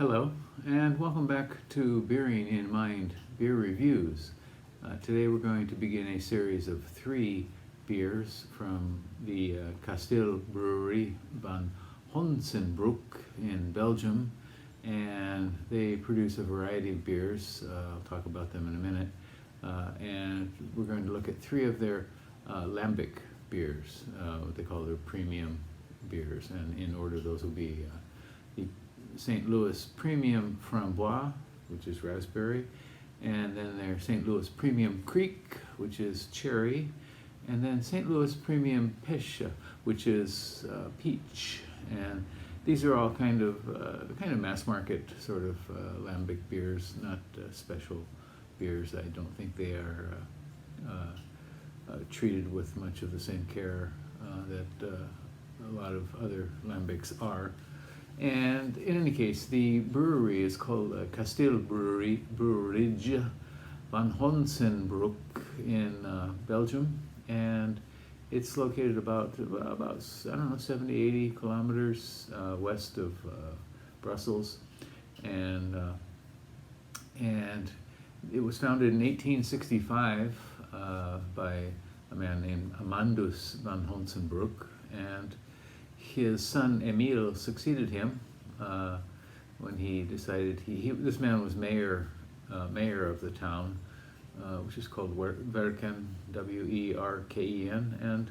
Hello, and welcome back to Beering in Mind Beer Reviews. Today we're going to begin a series of 3 beers from the Kasteel Brouwerij Vanhonsebrouck in Belgium, and they produce a variety of beers. I'll talk about them in a minute. And we're going to look at 3 of their lambic beers, what they call their premium beers, and in order those will be the St-Louis Premium Framboise, which is raspberry, and then their St-Louis Premium Creek, which is cherry, and then St-Louis Premium Pêche, which is peach. And these are all kind of mass market sort of lambic beers, not special beers. I don't think they are treated with much of the same care that a lot of other lambics are. And in any case, the brewery is called Kasteel Brouwerij Vanhonsebrouck in Belgium, and it's located about I don't know 70-80 kilometers west of Brussels, and it was founded in 1865 by a man named Amandus Vanhonsebrouck, and his son Emil succeeded him when he decided this man was mayor of the town, which is called Werken, W-E-R-K-E-N, and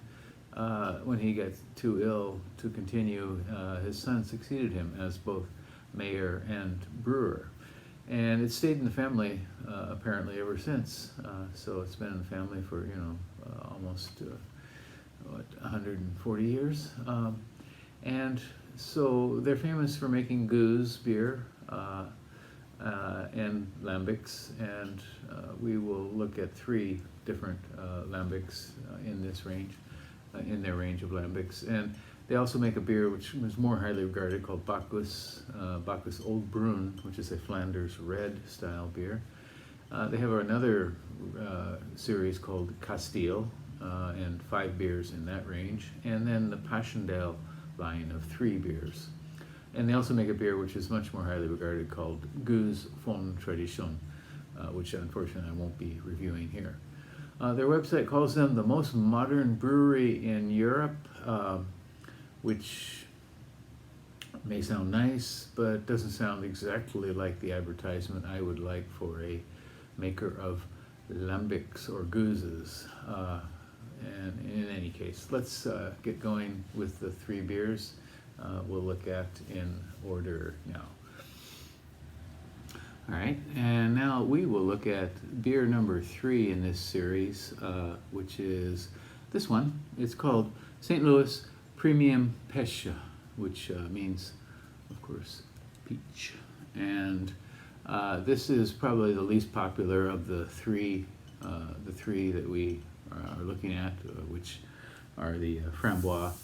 when he got too ill to continue, his son succeeded him as both mayor and brewer, and it stayed in the family apparently ever since. So it's been in the family for almost 140 years. And so they're famous for making goose beer and lambics, and we will look at 3 different lambics in this range, in their range of lambics. And they also make a beer which is more highly regarded called Bacchus Old Bruin, which is a Flanders red style beer. They have another series called Kasteel, and 5 beers in that range, and then the Passchendaele line of 3 beers. And they also make a beer which is much more highly regarded called Goose von Tradition, which unfortunately I won't be reviewing here. Their website calls them the most modern brewery in Europe, which may sound nice, but doesn't sound exactly like the advertisement I would like for a maker of lambics or gooses. And in any case, let's get going with the 3 beers we'll look at in order now. All right, and now we will look at beer number 3 in this series, which is this one. It's called St. Louis Premium Pêche, which means, of course, peach. And this is probably the least popular of the three that we are looking at, which are the Framboise,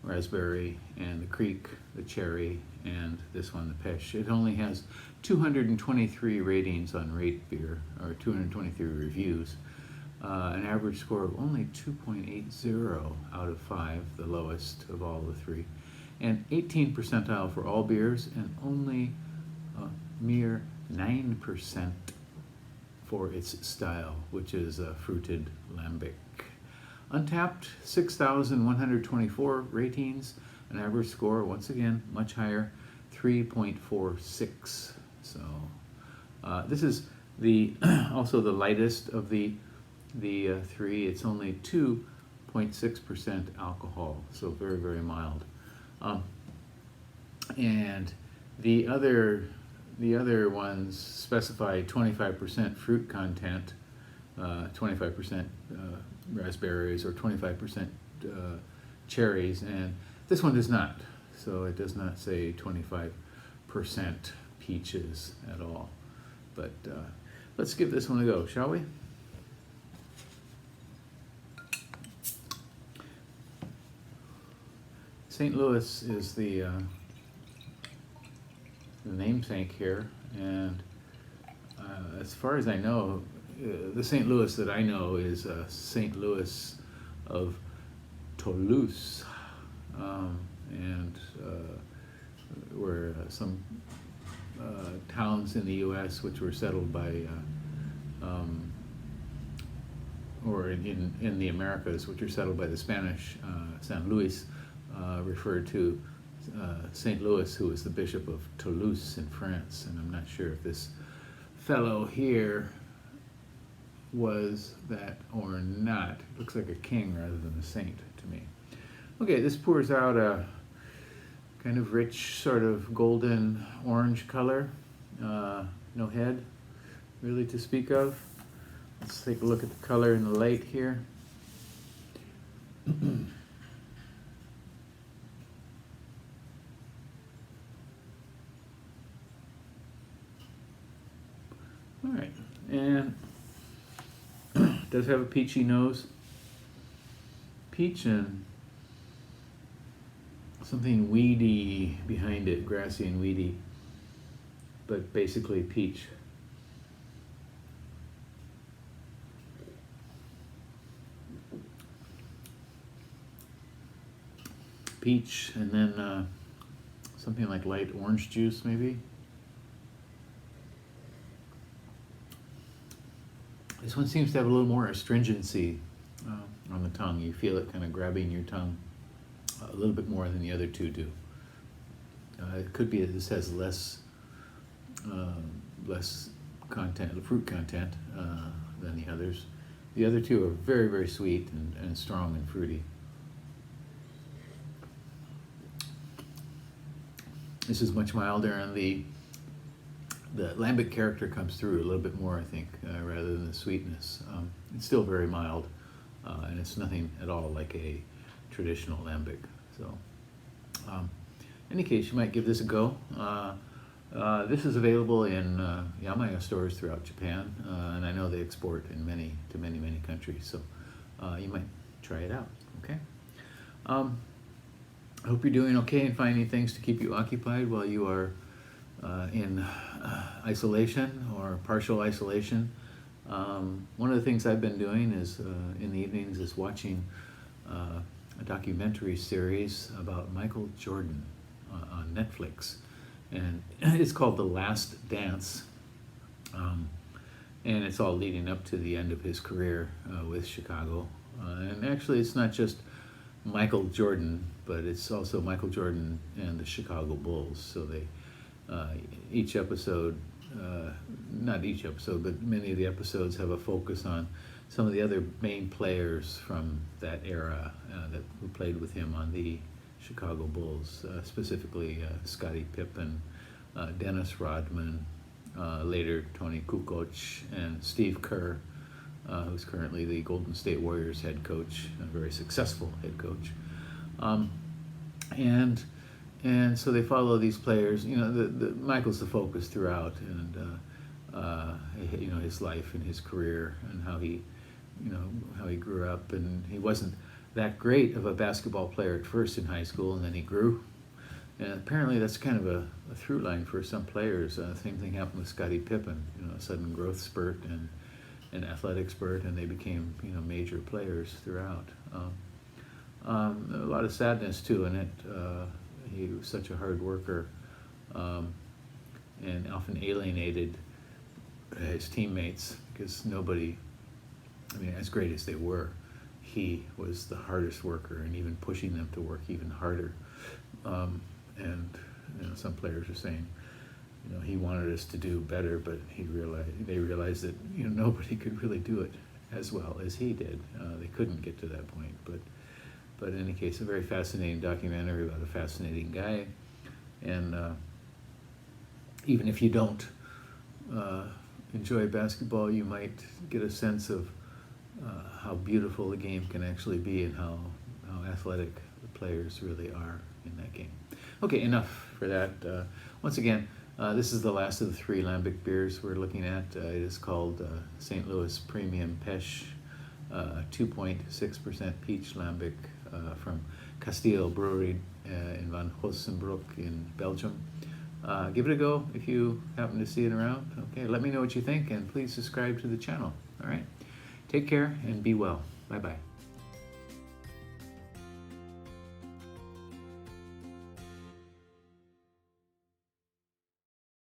raspberry, and the Creek, the cherry, and this one, the Pêche. It only has 223 ratings on RateBeer, or 223 reviews, an average score of only 2.80 out of 5, the lowest of all the 3, and 18 percentile for all beers, and only a mere 9% for its style, which is a fruited lambic. Untapped, 6,124 ratings, an average score, once again, much higher, 3.46. So this is also the lightest of the 3. It's only 2.6% alcohol, so very, very mild. And the other ones specify 25% fruit content, 25% raspberries, or 25% cherries, and this one does not. So it does not say 25% peaches at all. But let's give this one a go, shall we? St. Louis is the namesake here, and as far as I know, the St. Louis that I know is St. Louis of Toulouse, and where some towns in the U.S. which were settled by, or in the Americas, which were settled by the Spanish. St. Louis referred to St. Louis, who was the Bishop of Toulouse in France, and I'm not sure if this fellow here was that or not. It looks like a king rather than a saint to me. Okay, this pours out a kind of rich sort of golden orange color. No head really to speak of. Let's take a look at the color in the light here. All right, and it does have a peachy nose. Peach and something weedy behind it, grassy and weedy, but basically peach. Peach, and then something like light orange juice maybe. This one seems to have a little more astringency on the tongue. You feel it kind of grabbing your tongue a little bit more than the other two do. It could be that this has less content, fruit content than the others. The other two are very, very sweet and strong and fruity. This is much milder, and the lambic character comes through a little bit more, I think, rather than the sweetness. It's still very mild, and it's nothing at all like a traditional lambic. So, in any case, you might give this a go. This is available in Yamaya stores throughout Japan, and I know they export to many countries. So, you might try it out. Okay. I hope you're doing okay and finding things to keep you occupied while you are in isolation or partial isolation. One of the things I've been doing is in the evenings is watching a documentary series about Michael Jordan on Netflix, and it's called The Last Dance, and it's all leading up to the end of his career with Chicago. And actually, it's not just Michael Jordan, but it's also Michael Jordan and the Chicago Bulls. So they each episode, not each episode, but many of the episodes have a focus on some of the other main players from that era who played with him on the Chicago Bulls, specifically Scottie Pippen, Dennis Rodman, later Tony Kukoc, and Steve Kerr, who's currently the Golden State Warriors head coach, a very successful head coach. And so they follow these players. You know, Michael's the focus throughout, and you know, his life and his career and how he grew up. And he wasn't that great of a basketball player at first in high school, and then he grew. And apparently that's kind of a through line for some players. Same thing happened with Scottie Pippen. You know, a sudden growth spurt and an athletic spurt, and they became, you know, major players throughout. A lot of sadness too in it. He was such a hard worker, and often alienated his teammates because nobody, I mean, as great as they were, he was the hardest worker, and even pushing them to work even harder. And you know, some players are saying, you know, he wanted us to do better, but they realized that, you know, nobody could really do it as well as he did. They couldn't get to that point, but in any case, a very fascinating documentary about a fascinating guy. And even if you don't enjoy basketball, you might get a sense of how beautiful the game can actually be, and how athletic the players really are in that game. Okay, enough for that. Once again, this is the last of the 3 lambic beers we're looking at. It is called St. Louis Premium Pêche, 2.6% peach lambic from Kasteel Brouwerij in Vanhonsebrouck in Belgium. Give it a go if you happen to see it around. Okay, let me know what you think, and please subscribe to the channel. All right, take care and be well. Bye-bye.